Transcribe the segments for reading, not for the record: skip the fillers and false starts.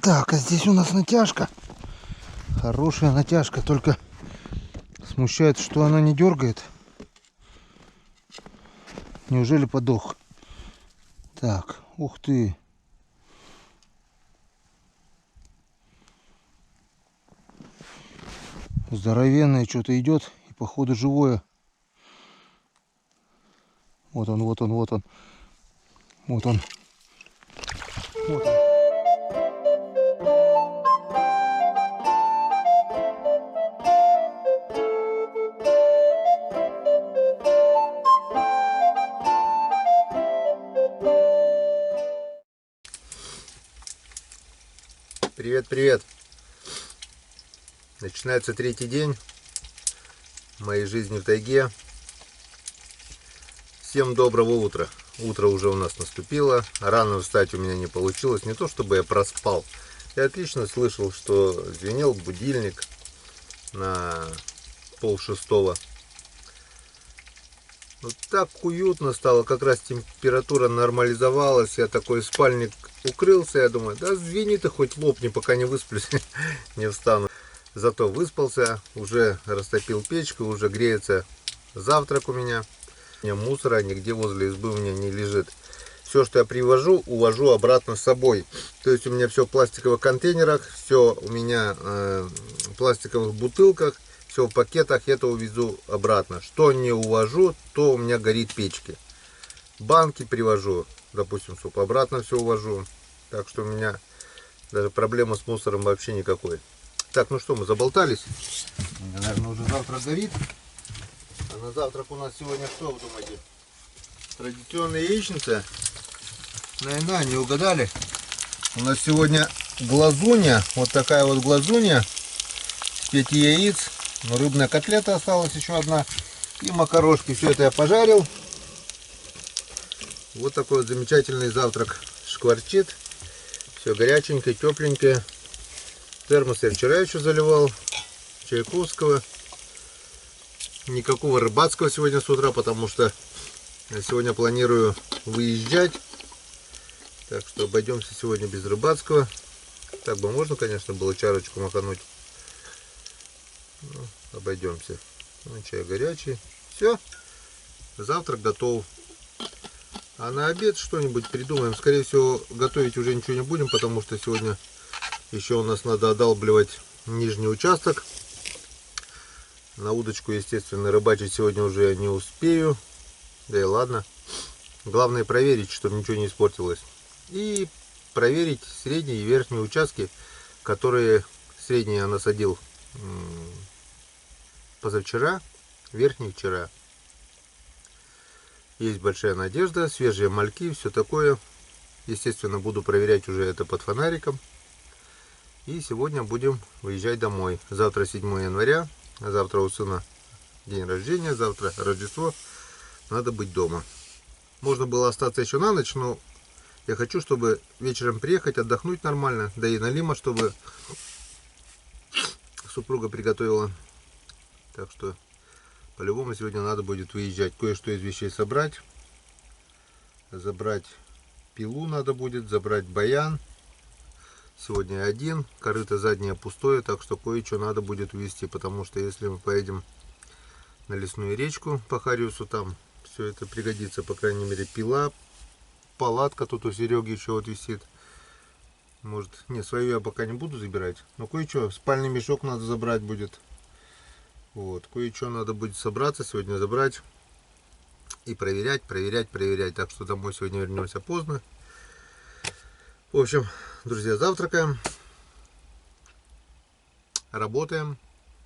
Так, а здесь у нас натяжка. Хорошая натяжка, только смущает, что она не дергает. Неужели подох? Так, ух ты. Здоровенное что-то идет и походу живое. Вот он, вот он, вот он. Вот он. Вот он. Привет, привет! Начинается третий день моей жизни в тайге. Всем доброго утра. Утро уже у нас наступило. Рано встать у меня не получилось. Не то чтобы я проспал. Я отлично слышал, что звенел будильник на 5:30. Вот так уютно стало. Как раз температура нормализовалась. Я такой в спальник укрылся. Я думаю, да звени ты хоть лопни, пока не высплюсь, не встану. Зато выспался, уже растопил печку, уже греется завтрак у меня. Мусора нигде возле избы у меня не лежит. Все, что я привожу, увожу обратно с собой. То есть у меня все в пластиковых контейнерах, все у меня в пластиковых бутылках, все в пакетах, это увезу обратно. Что не увожу, то у меня горит в печке. Банки привожу, допустим, суп, обратно все увожу. Так что у меня даже проблемы с мусором вообще никакой. Так, ну что, мы заболтались. Наверное, уже завтрак горит. А на завтрак у нас сегодня что, вы думаете? Традиционная яичница. Наверное, не угадали. У нас сегодня глазунья. Вот такая вот глазунья. 5 яиц. Ну, рыбная котлета осталась еще одна. И макарошки. Все это я пожарил. Вот такой вот замечательный завтрак. Шкварчит. Все горяченькое, тепленькое. Термос я вчера еще заливал. Чайковского. Никакого рыбацкого сегодня с утра, потому что я сегодня планирую выезжать. Так что обойдемся сегодня без рыбацкого. Так бы можно, конечно, было чарочку макануть. Но обойдемся. Ну, чай горячий. Все. Завтрак готов. А на обед что-нибудь придумаем. Скорее всего, готовить уже ничего не будем, потому что сегодня еще у нас надо одалбливать нижний участок. На удочку, естественно, рыбачить сегодня уже не успею. Да и ладно. Главное проверить, чтобы ничего не испортилось. И проверить средние и верхние участки, которые средние я насадил позавчера, верхние вчера. Есть большая надежда, свежие мальки, все такое. Естественно, буду проверять уже это под фонариком. И сегодня будем выезжать домой. Завтра 7 января. Завтра у сына день рождения, завтра Рождество. Надо быть дома. Можно было остаться еще на ночь, но я хочу, чтобы вечером приехать, отдохнуть нормально. Да и Налима, чтобы супруга приготовила. Так что по-любому сегодня надо будет выезжать. Кое-что из вещей собрать. Забрать пилу надо будет, забрать баян. Сегодня один, корыто заднее пустое, так что кое-что надо будет увезти, потому что если мы поедем на лесную речку по Хариусу, там все это пригодится, по крайней мере, пила, палатка тут у Сереги еще вот висит. Может, не, свою я пока не буду забирать, но кое-что, спальный мешок надо забрать будет. Вот, кое-что надо будет собраться сегодня, забрать и проверять, так что домой сегодня вернемся поздно. В общем, друзья, завтракаем, работаем,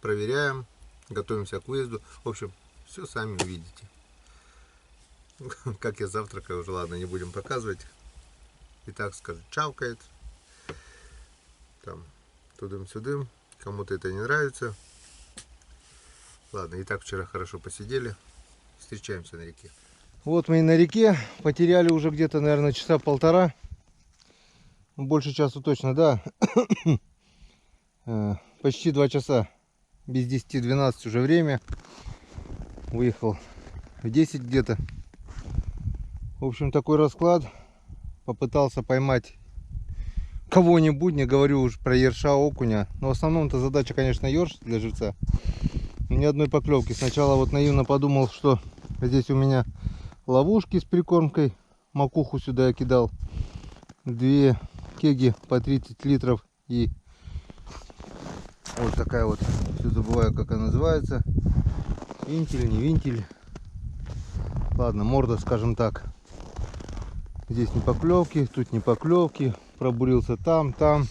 проверяем, готовимся к выезду. В общем, все сами увидите. Как я завтракаю, уже ладно, не будем показывать. И так скажу, чавкает. Там, тудым-сюдым. Кому-то это не нравится. Ладно, и так вчера хорошо посидели. Встречаемся на реке. Вот мы и на реке. Потеряли уже где-то, наверное, часа полтора. Больше часа точно, да. Почти 2 часа. Без 10-12 уже время. Выехал в 10 где-то. В общем, такой расклад. Попытался поймать кого-нибудь, не говорю уж про ерша, окуня. Но в основном-то задача, конечно, ерш для живца. Ни одной поклевки. Сначала вот наивно подумал, что здесь у меня ловушки с прикормкой. Макуху сюда я кидал. 2 кеги по 30 литров. И вот такая вот, все забываю, как она называется. Винтель, не винтель. Ладно, морда, скажем так. Здесь не поклевки, тут не поклевки. Пробурился там, там.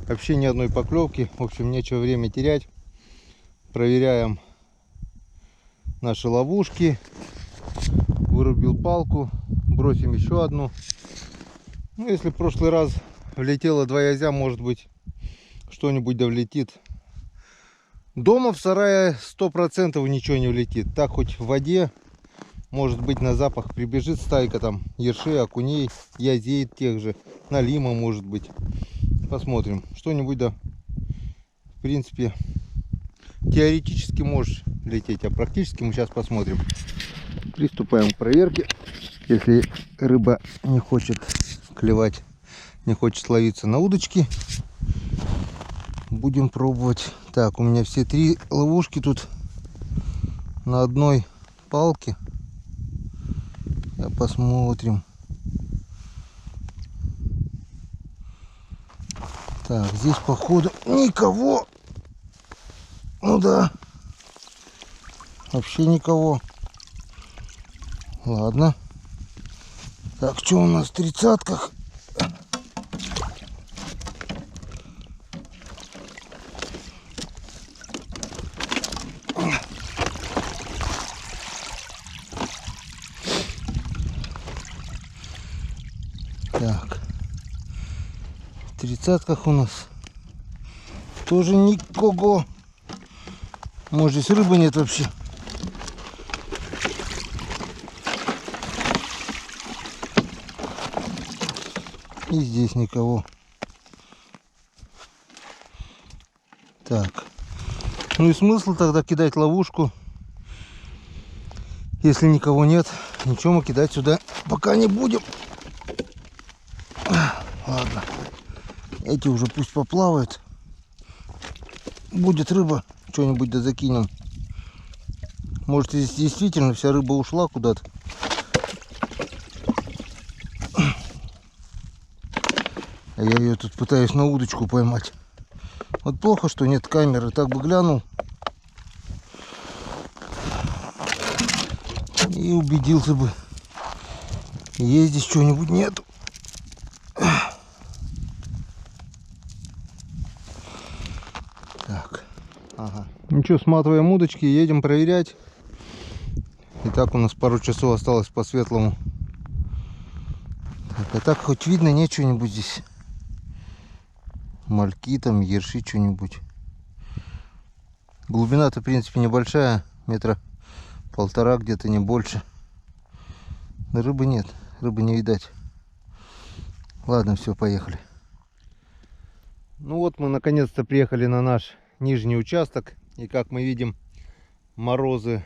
Вообще ни одной поклевки. В общем, нечего время терять. Проверяем наши ловушки. Вырубил палку. Бросим еще одну. Ну, если в прошлый раз влетело 2 язя, может быть, что-нибудь да влетит. Дома в сарае 100% ничего не влетит. Так хоть в воде, может быть, на запах прибежит стайка там ершей, окуней, язей тех же, налима, может быть. Посмотрим. Что-нибудь, да, в принципе, теоретически можешь лететь, а практически мы сейчас посмотрим. Приступаем к проверке. Если рыба не хочет клевать, не хочет ловиться на удочки, будем пробовать. Так, у меня все 3 ловушки тут на одной палке. Посмотрим. Так, здесь походу никого. Ну да, вообще никого. Ладно. Так, что у нас в 30-ках? Так, в 30-ках у нас тоже никого. Может, здесь рыбы нет вообще. И здесь никого. Так. Ну и смысл тогда кидать ловушку, если никого нет. Ничего мы кидать сюда пока не будем. Ладно. Эти уже пусть поплавают. Будет рыба, что-нибудь да закинем. Может, здесь действительно вся рыба ушла куда-то. А я ее тут пытаюсь на удочку поймать. Вот плохо, что нет камеры. Так бы глянул и убедился бы, есть здесь что-нибудь, нету. Так, ага. Ничего, сматываем удочки, едем проверять. Итак, у нас пару часов осталось по светлому. Так, а так хоть видно нет что-нибудь здесь. Мальки там, ерши, что-нибудь. Глубина-то, в принципе, небольшая. 1,5 метра где-то, не больше. Но рыбы нет, рыбы не видать. Ладно, все, поехали. Ну вот мы наконец-то приехали на наш нижний участок. И как мы видим, морозы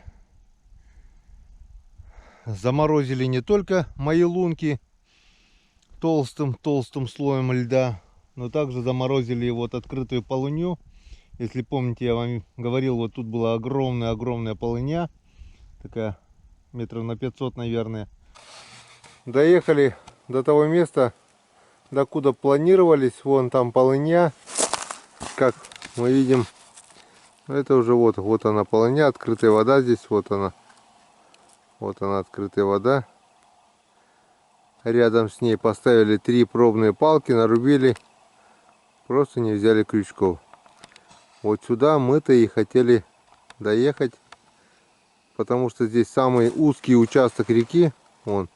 заморозили не только мои лунки толстым слоем льда, но также заморозили вот открытую полынью. Если помните, я вам говорил, вот тут была огромная полыня. Такая метров на 500, наверное. Доехали до того места, докуда планировались. Вон там полыня. Как мы видим, это уже вот она полыня, открытая вода здесь. Вот она открытая вода. Рядом с ней поставили 3 пробные палки, нарубили. Просто не взяли крючков. Вот сюда мы-то и хотели доехать, потому что здесь самый узкий участок реки. Вон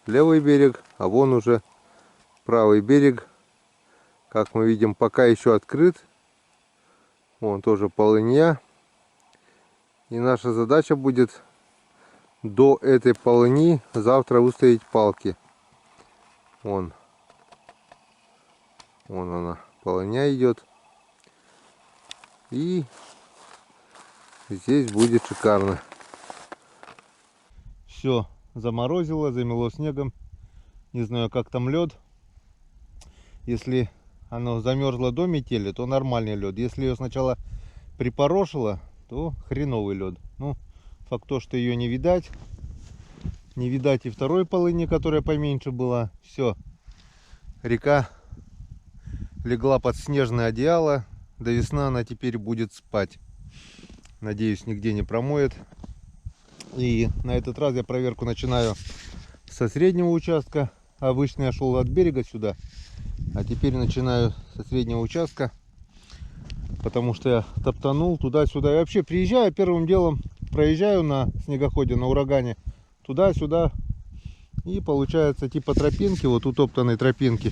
левый берег, а вон уже правый берег. Как мы видим, пока еще открыт. Вон тоже полынья. И наша задача будет до этой полыни завтра выставить палки. Вон она, полыня идет. И здесь будет шикарно. Все заморозило, замело снегом. Не знаю, как там лед. Если оно замерзло до метели, то нормальный лед. Если ее сначала припорошило, то хреновый лед. Ну, факт то, что ее не видать. Не видать и второй полыни, которая поменьше была. Все. Река легла под снежное одеяло. До весны она теперь будет спать. Надеюсь, нигде не промоет. И на этот раз я проверку начинаю со среднего участка. Обычно я шел от берега сюда. А теперь начинаю со среднего участка. Потому что я топтанул туда-сюда. И вообще приезжаю, первым делом проезжаю на снегоходе, на урагане. Туда-сюда. И получается типа тропинки, вот утоптанной тропинки.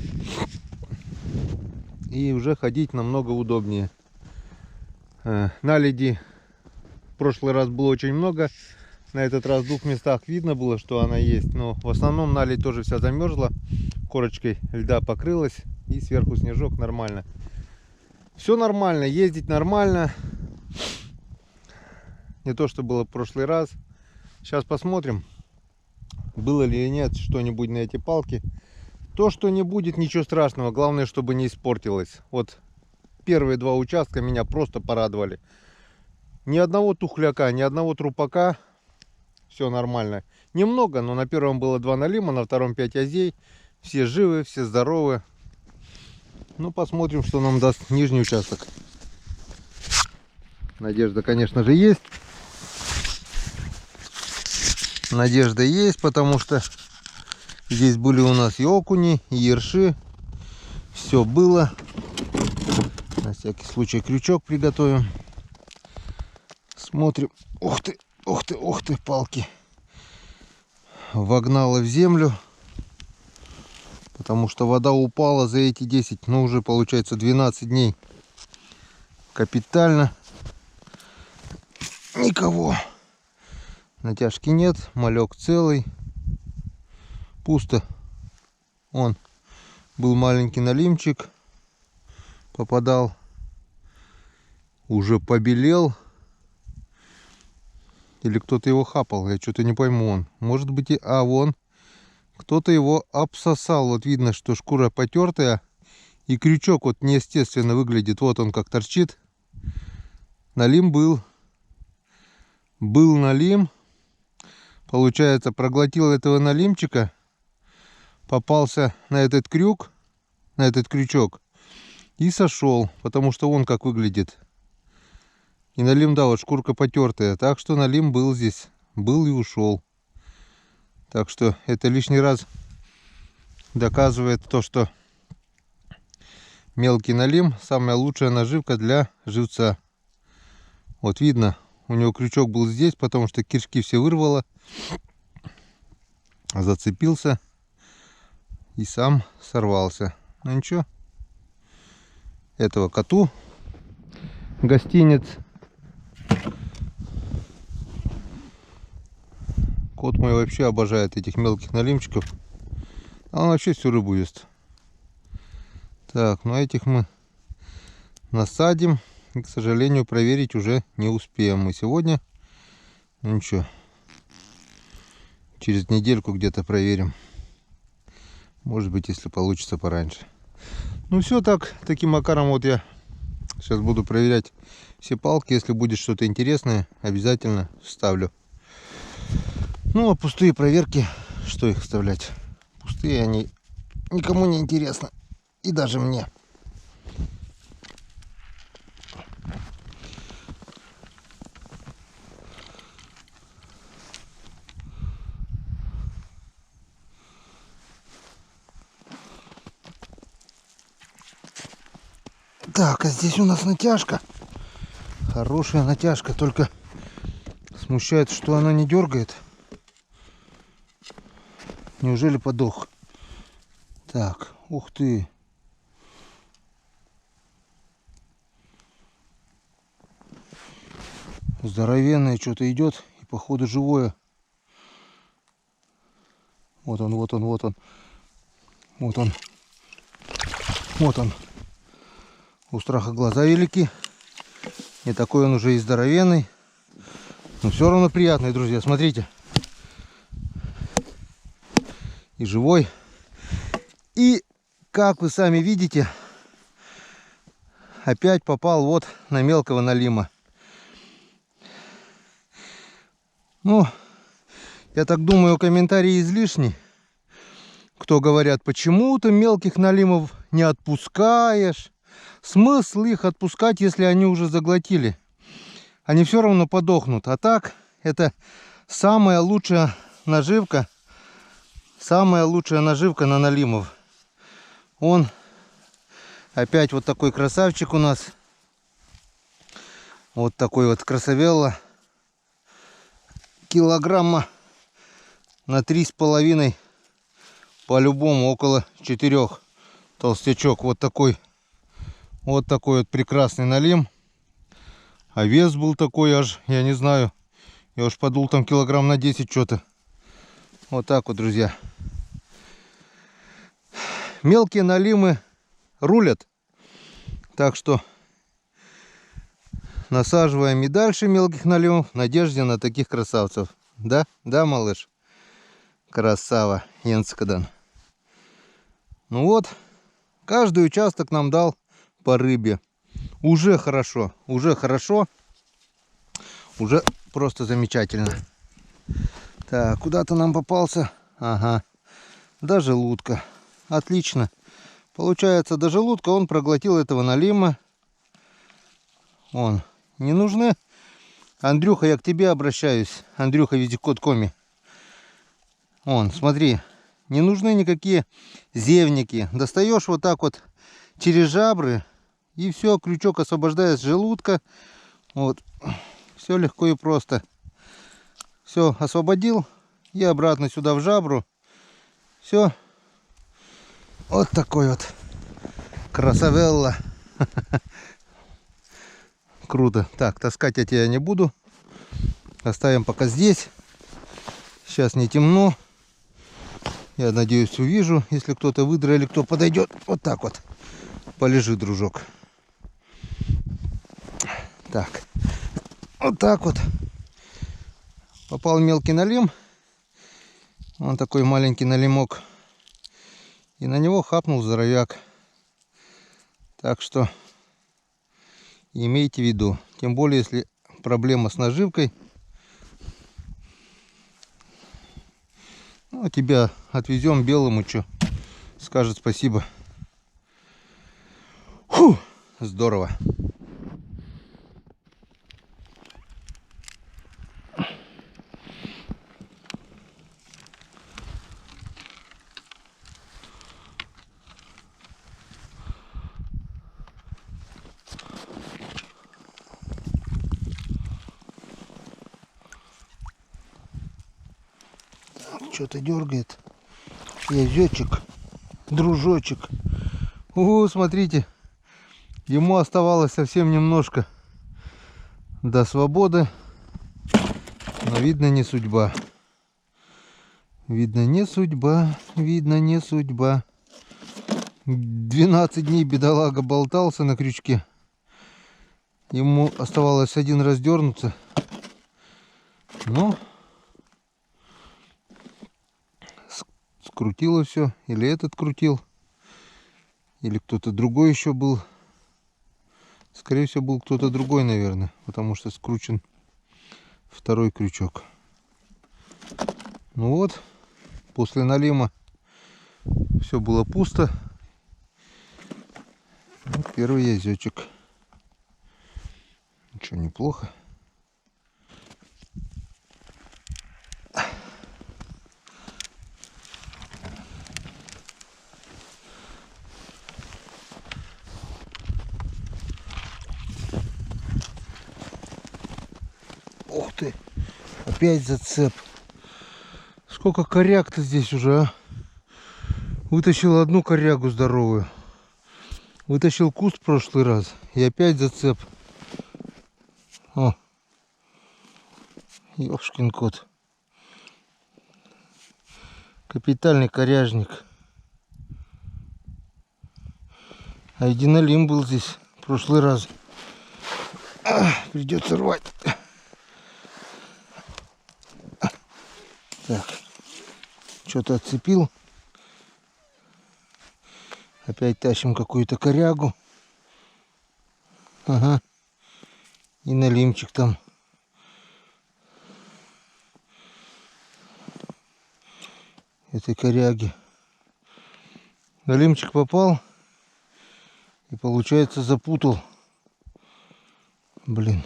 И уже ходить намного удобнее. Наледи в прошлый раз было очень много. На этот раз в двух местах видно было, что она есть. Но в основном наледь тоже вся замерзла. Корочкой льда покрылась. И сверху снежок нормально. Все нормально, ездить нормально. Не то, что было в прошлый раз. Сейчас посмотрим, было ли или нет что-нибудь на эти палки. То, что не будет, ничего страшного. Главное, чтобы не испортилось. Вот первые два участка меня просто порадовали. Ни одного тухляка, ни одного трупака. Все нормально. Немного, но на первом было 2 налима, на втором 5 азей. Все живы, все здоровы. Ну, посмотрим, что нам даст нижний участок. Надежда, конечно же, есть. Надежда есть, потому что здесь были у нас и окуни, и ерши. Все было. На всякий случай крючок приготовим. Смотрим. Ух ты, ух ты, ух ты, палки. Вогнала в землю. Потому что вода упала за эти 10, ну уже получается 12 дней. Капитально. Никого. Натяжки нет, малек целый. Пусто. Он был маленький налимчик. Попадал. Уже побелел. Или кто-то его хапал. Я что-то не пойму. Он. Может быть и... А, вон. Кто-то его обсосал. Вот видно, что шкура потертая. И крючок вот неестественно выглядит. Вот он как торчит. Налим был. Был налим. Получается, проглотил этого налимчика. Попался на этот крюк. На этот крючок. И сошел. Потому что он как выглядит. И налим, да, вот шкурка потертая. Так что налим был здесь. Был и ушел. Так что это лишний раз доказывает то, что мелкий налим самая лучшая наживка для живца. Вот видно, у него крючок был здесь, потому что кишки все вырвало. Зацепился и сам сорвался. Ну ничего. Этого коту гостинец. Кот мой вообще обожает этих мелких налимчиков. А он вообще всю рыбу ест. Так, ну этих мы насадим. И, к сожалению, проверить уже не успеем мы сегодня. Ну ничего. Через недельку где-то проверим. Может быть, если получится пораньше. Ну все так. Таким макаром вот я сейчас буду проверять все палки. Если будет что-то интересное, обязательно вставлю. Ну, а пустые проверки, что их вставлять? Пустые они никому не интересны. И даже мне. Так, а здесь у нас натяжка. Хорошая натяжка, только смущает, что она не дергает. Неужели подох? Так, ух ты. Здоровенное что-то идет и походу живое. Вот он, вот он, вот он. Вот он. Вот он. У страха глаза велики. Не такой он уже и здоровенный. Но все равно приятный, друзья. Смотрите. И живой. И как вы сами видите, опять попал вот на мелкого налима. Ну, я так думаю, комментарии излишни. Кто говорят, почему ты мелких налимов не отпускаешь? Смысл их отпускать, если они уже заглотили? Они все равно подохнут. А так, это самая лучшая наживка. Самая лучшая наживка на налимов. Он опять вот такой красавчик у нас. Вот такой вот красавелла. Килограмма на 3,5. По-любому около 4 толстячок. Вот такой вот прекрасный налим. А вес был такой аж, я не знаю. Я уж подул там килограмм на 10 что-то. Вот так вот, друзья. Мелкие налимы рулят. Так что насаживаем и дальше мелких налимов в надежде на таких красавцев. Да? Да, малыш? Красава, Енскадан. Ну вот, каждый участок нам дал по рыбе. Уже хорошо, уже просто замечательно. Так, куда-то нам попался. Ага, до желудка. Отлично. Получается, до желудка он проглотил этого налима. Он. Не нужны. Андрюха, я к тебе обращаюсь. Андрюха, вездеход Коми. Вон, смотри. Не нужны никакие зевники. Достаешь вот так вот через жабры. И все, крючок освобождает с желудка. Вот. Все легко и просто. Все, освободил. И обратно сюда в жабру. Все. Вот такой вот красавелла. Круто. Так, таскать я тебя не буду. Оставим пока здесь. Сейчас не темно. Я надеюсь, увижу, если кто-то выдра или кто подойдет. Вот так вот. Полежи, дружок. Так. Вот так вот. Попал мелкий налим. Он такой маленький налимок. И на него хапнул здоровяк. Так что имейте в виду. Тем более, если проблема с наживкой. Ну, тебя отвезем белому, что скажет спасибо. Фу, здорово. Что-то дергает. Язёчек, дружочек. О, смотрите, ему оставалось совсем немножко до свободы, но видно не судьба. Видно не судьба, видно не судьба. 12 дней бедолага болтался на крючке. Ему оставалось один раз дернуться. Но скрутило все. Или этот крутил, или кто-то другой еще был. Скорее всего, был кто-то другой, наверное, потому что скручен второй крючок. Ну вот, после налима все было пусто. Вот первый язычек. Ничего, неплохо. Ух ты, опять зацеп. Сколько коряг-то здесь уже, а? Вытащил одну корягу здоровую. Вытащил куст в прошлый раз. И опять зацеп. О, ёшкин кот. Капитальный коряжник. А единолим был здесь в прошлый раз. Придется рвать. Так, что-то отцепил. Опять тащим какую-то корягу. Ага. И налимчик там. Этой коряги. Налимчик попал. И получается запутал. Блин.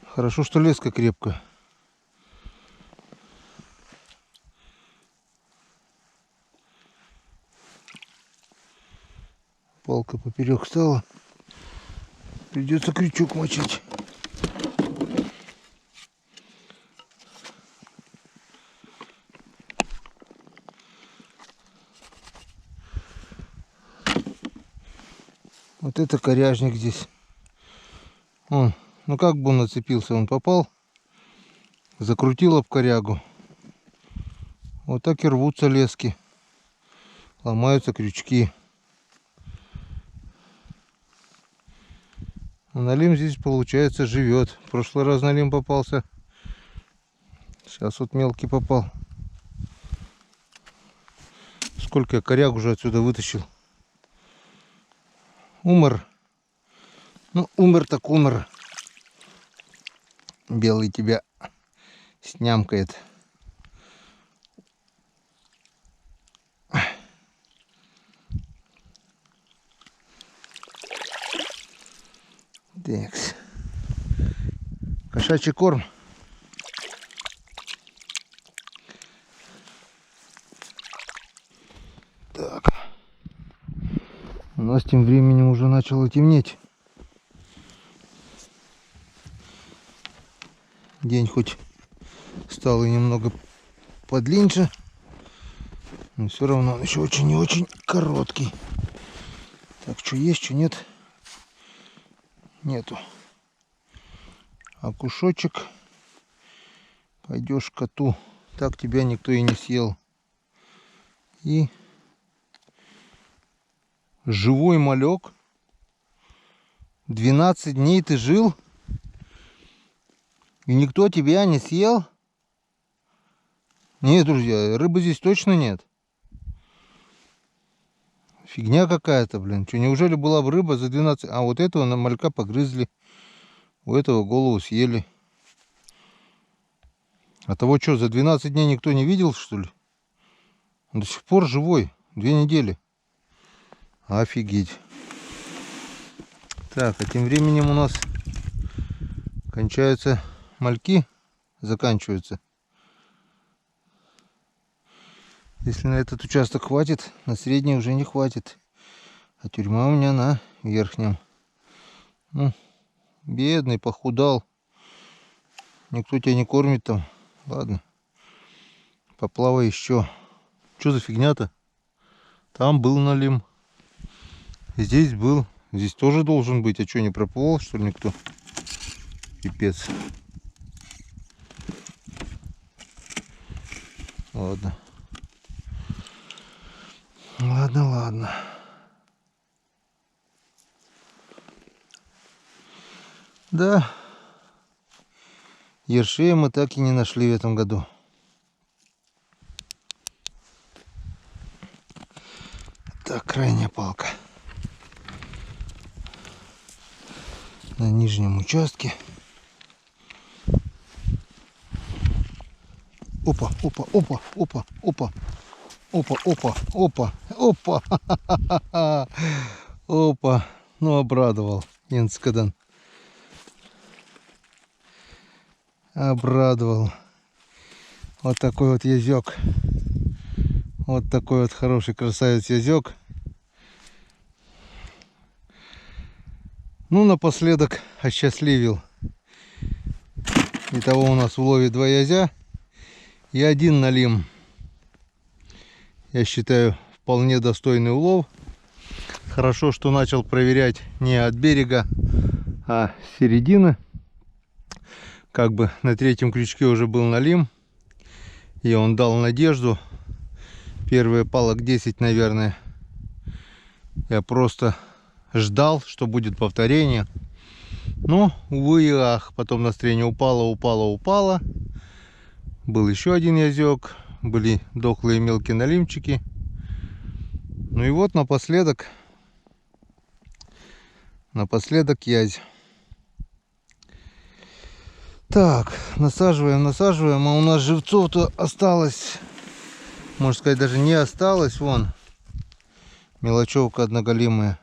Хорошо, что леска крепкая. Палка поперек стала. Придется крючок мочить. Вот это коряжник здесь. Он, ну как бы он нацепился, он попал, закрутил об корягу. Вот так и рвутся лески. Ломаются крючки. Налим здесь, получается, живет. В прошлый раз налим попался. Сейчас вот мелкий попал. Сколько я коряг уже отсюда вытащил. Умер. Ну, умер так умер. Белый тебя снямкает. Такс. Кошачий корм. Так. У нас тем временем уже начало темнеть. День хоть стал и немного подлиннее, но все равно он еще очень и очень короткий. Так, что есть, что нет, нету. А кусочек пойдешь к коту. Так тебя никто и не съел. И живой малек. 12 дней ты жил, и никто тебя не съел? Нет, друзья, рыбы здесь точно нет. Фигня какая-то, блин. Что, неужели была бы рыба за 12? А вот этого на малька погрызли. У этого голову съели. А того что, за 12 дней никто не видел, что ли? Он до сих пор живой. 2 недели. Офигеть. Так, а тем временем у нас кончаются мальки. Заканчиваются. Если на этот участок хватит, на средний уже не хватит. А тюрьма у меня на верхнем. Ну, бедный, похудал. Никто тебя не кормит там. Ладно. Поплавай еще. Что за фигня-то? Там был налим. Здесь был. Здесь тоже должен быть. А что, не проплывал, что ли, никто? Пипец. Ладно. Ладно, ладно. Да. Ершея мы так и не нашли в этом году. Так, крайняя палка. На нижнем участке. Опа, опа, опа, опа, опа. Опа, опа, опа, опа. Опа. Ну, обрадовал Янскадан. Обрадовал. Вот такой вот язёк. Вот такой вот хороший красавец язёк. Ну, напоследок осчастливил. Итого у нас в улове 2 язя и 1 налим. Я считаю, вполне достойный улов. Хорошо, что начал проверять не от берега, а с середины. Как бы на 3-м крючке уже был налим. И он дал надежду. Первые палок 10, наверное. Я просто ждал, что будет повторение. Но, увы и ах. Потом настроение упало. Был еще 1 язёк. были дохлые мелкие налимчики. Ну и вот напоследок язь. Так, насаживаем. А у нас живцов-то осталось, можно сказать, даже не осталось. Вон, мелочевка одноголимая.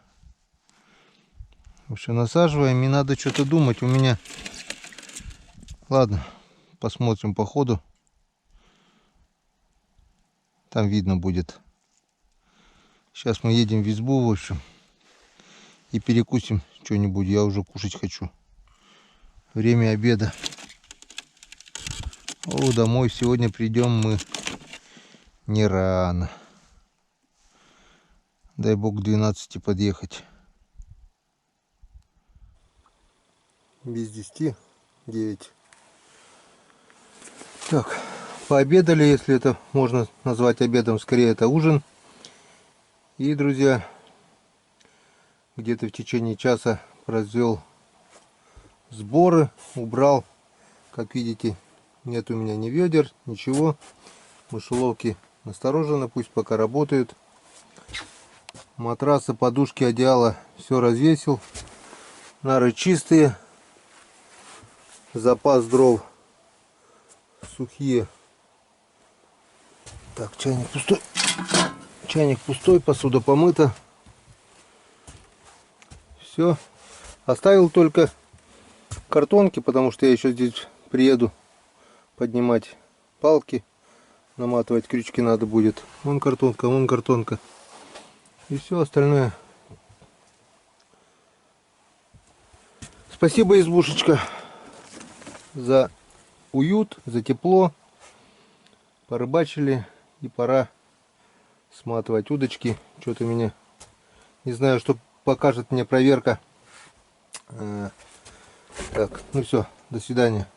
В общем, насаживаем, и надо что-то думать. У меня... Ладно, посмотрим по ходу. Там видно будет. Сейчас мы едем в избу, в общем. И перекусим что-нибудь. Я уже кушать хочу. Время обеда. О, домой сегодня придем мы не рано. Дай бог к 12 подъехать. Без 10, 9. Так, пообедали, если это можно назвать обедом, скорее это ужин. И, друзья, где-то в течение часа произвел сборы, убрал. Как видите, нет у меня ни ведер, ничего. Мышеловки настороженно, пусть пока работают. Матрасы, подушки, одеяло все развесил. Нары чистые. Запас дров сухие. Так, чайник пустой. Чайник пустой, посуда помыта. Все. Оставил только картонки, потому что я еще здесь приеду поднимать палки, наматывать крючки надо будет. Вон картонка, вон картонка. И все остальное. Спасибо, избушечка, за уют, за тепло. Порыбачили, и пора сматывать удочки. Что-то меня, не знаю, что покажет мне проверка. Так, ну все, до свидания.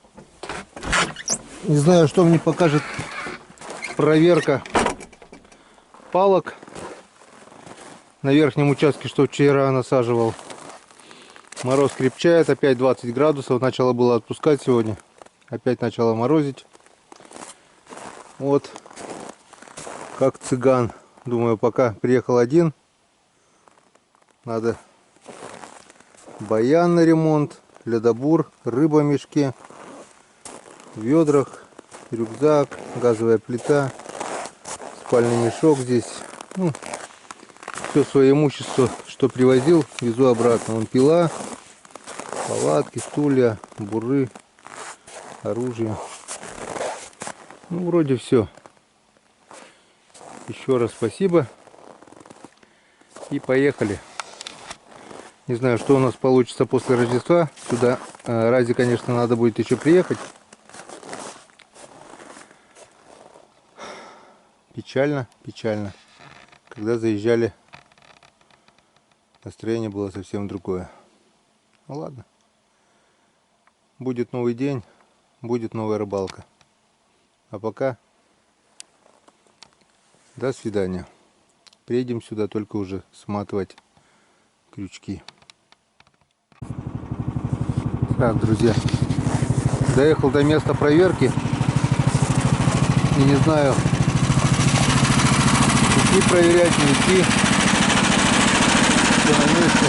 Не знаю, что мне покажет проверка палок на верхнем участке, что вчера насаживал. Мороз крепчает, опять 20 градусов. Начало было отпускать сегодня. Опять начало морозить. Вот, как цыган. Думаю, пока приехал один, надо баян на ремонт, ледобур, рыба в мешке, в ведрах, рюкзак, газовая плита, спальный мешок здесь. Ну, все свое имущество, что привозил, везу обратно. Вон пила, палатки, стулья, буры, оружие. Ну, вроде все. Еще раз спасибо. И поехали. Не знаю, что у нас получится после Рождества. Сюда Разе, конечно, надо будет еще приехать. Печально, печально. Когда заезжали, настроение было совсем другое. Ну ладно. Будет новый день, будет новая рыбалка. А пока до свидания. Приедем сюда только уже сматывать крючки. Так, друзья, доехал до места проверки. И не знаю, идти проверять, не идти. Все на месте.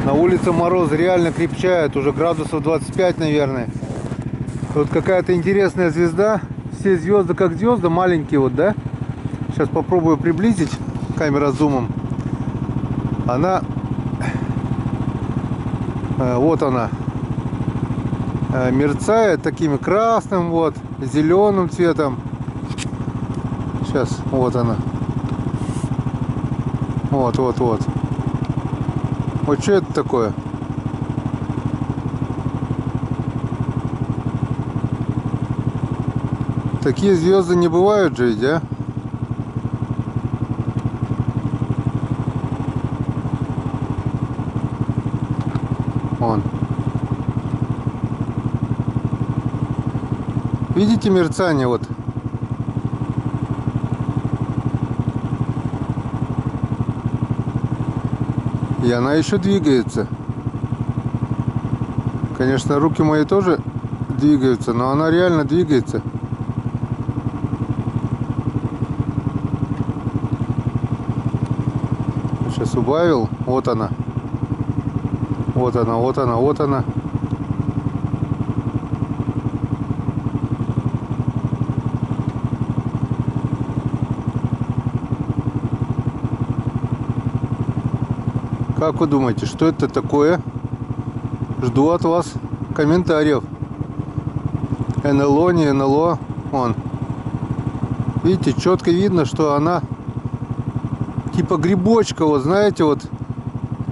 На улице мороз реально крепчает, уже градусов 25, наверное. Вот какая-то интересная звезда. Все звезды как звезды, маленькие вот, да? Сейчас попробую приблизить камера зумом. Она, вот она, мерцает таким красным, вот, зеленым цветом. Сейчас, вот она. Вот. Вот что это такое? Такие звезды не бывают же, да? Вон. Видите мерцание вот? И она еще двигается. Конечно, руки мои тоже двигаются, но она реально двигается. Сейчас убавил. Вот она. Вот она, вот она, вот она. Как вы думаете, что это такое? Жду от вас комментариев. НЛО, не НЛО. Вон. Видите, четко видно, что она типа грибочка, вот знаете, вот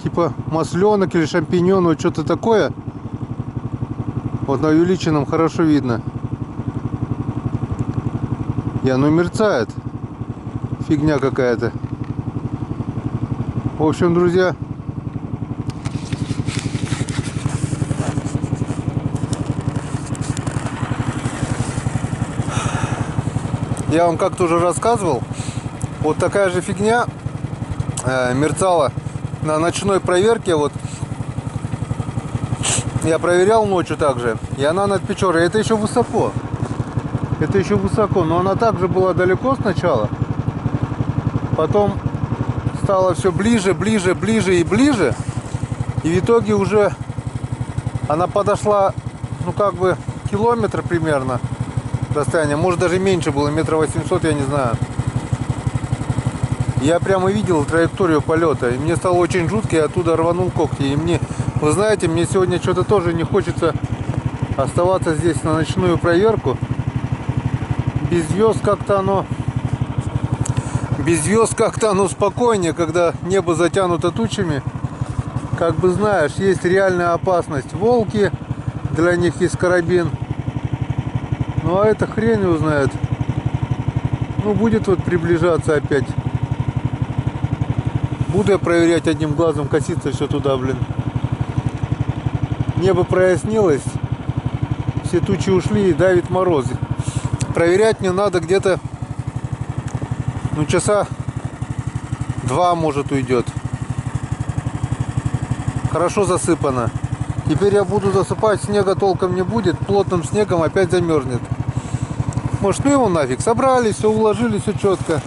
типа масленок или шампиньон, вот что-то такое. Вот на увеличенном хорошо видно. И оно мерцает. Фигня какая-то. В общем, друзья, я вам как-то уже рассказывал, вот такая же фигня мерцала на ночной проверке. Вот я проверял ночью также, и она над Печорой. Это еще высоко. Это еще высоко, но она также была далеко сначала. Потом стало все ближе, ближе, ближе и ближе. И в итоге уже она подошла, ну как бы километр примерно расстояние. Может даже меньше было, 800 метров, я не знаю. Я прямо видел траекторию полета. И мне стало очень жутко, я оттуда рванул когти. И мне, вы знаете, мне сегодня что-то тоже не хочется оставаться здесь на ночную проверку. Без звезд как-то оно... Без звезд как-то оно спокойнее, когда небо затянуто тучами. Как бы знаешь, есть реальная опасность. Волки, для них есть карабин. Ну а это хрень узнает. Ну будет вот приближаться опять. Буду я проверять одним глазом, коситься все туда, блин. Небо прояснилось. Все тучи ушли и давит мороз. Проверять мне надо где-то, ну, часа 2, может, уйдет. Хорошо засыпано. Теперь я буду засыпать, снега толком не будет. Плотным снегом опять замерзнет. Может, ну его нафиг. Собрали, все уложили, все четко.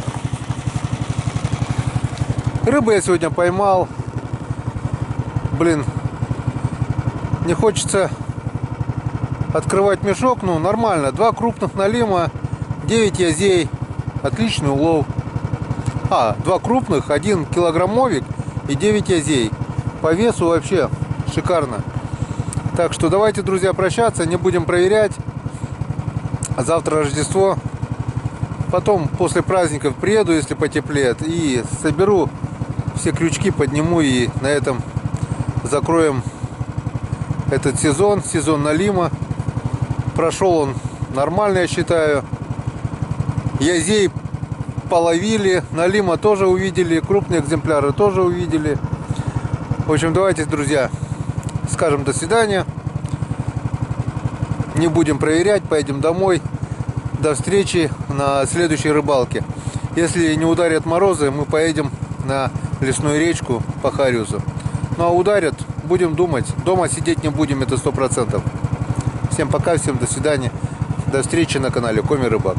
Рыбу я сегодня поймал. Блин, не хочется открывать мешок. Ну, нормально. 2 крупных налима, 9 язей. Отличный улов. 2 крупных, 1 килограммовик и 9 язей. По весу вообще шикарно. Так что давайте, друзья, прощаться. Не будем проверять. Завтра Рождество. Потом после праздников приеду, если потеплеет. И соберу все крючки, подниму. И на этом закроем этот сезон. Сезон налима. Прошел он нормально, я считаю. Язей половили. Налима тоже увидели. Крупные экземпляры тоже увидели. В общем, давайте, друзья, скажем до свидания. Не будем проверять, поедем домой. До встречи на следующей рыбалке. Если не ударят морозы, мы поедем на лесную речку по Хариусу. Ну а ударят, будем думать. Дома сидеть не будем, это 100%. Всем пока, всем до свидания. До встречи на канале Коми Рыбак.